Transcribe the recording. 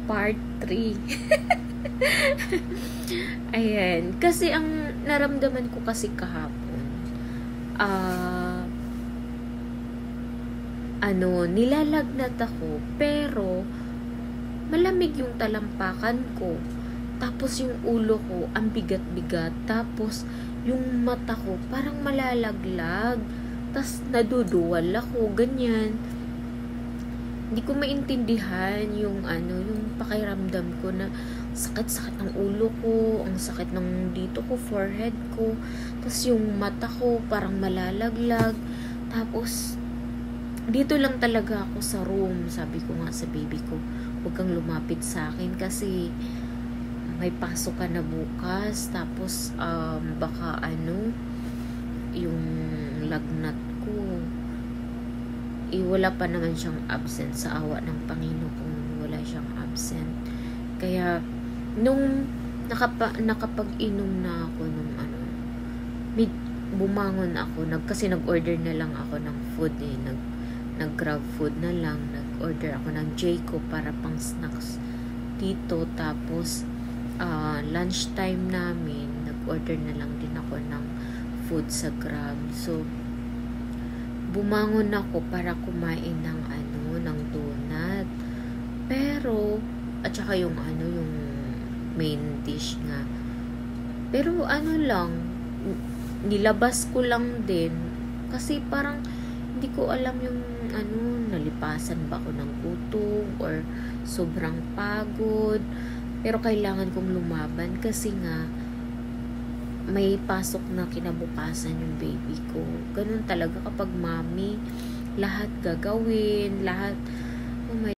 Part 3. Ayan. Kasi ang naramdaman ko kasi kahapon, nilalagnat ako, pero malamig yung talampakan ko. Tapos yung ulo ko, ang bigat-bigat. Tapos yung mata ko, parang malalaglag. Tapos naduduwal ako, ganyan. Hindi ko maintindihan yung pakiramdam ko na sakit-sakit ng ulo ko, ang sakit ng dito ko, forehead ko. Tapos yung mata ko, parang malalaglag. Tapos dito lang talaga ako sa room. Sabi ko nga sa baby ko, huwag kang lumapit sa akin kasi may pasok ka na bukas. Tapos baka yung lagnat ko, wala pa naman siyang absent. Sa awa ng Panginoon, wala siyang absent. Kaya nung nakapag-inom na ako nung bumangon ako, kasi nag-order na lang ako ng food nag-grab food na lang, nag-order ako ng Jayco para pang snacks dito. Tapos lunchtime namin, nag-order na lang din ako ng food sa Grab. So bumangon ako para kumain ng ng donut. Pero at saka yung main dish nga. Pero lang, nilabas ko lang din kasi parang hindi ko alam yung nalipasan ba ako ng gutom or sobrang pagod. Pero kailangan kong lumaban kasi nga may pasok na kinabukasan yung baby ko. Ganun talaga kapag mommy, lahat gagawin, lahat. Oh my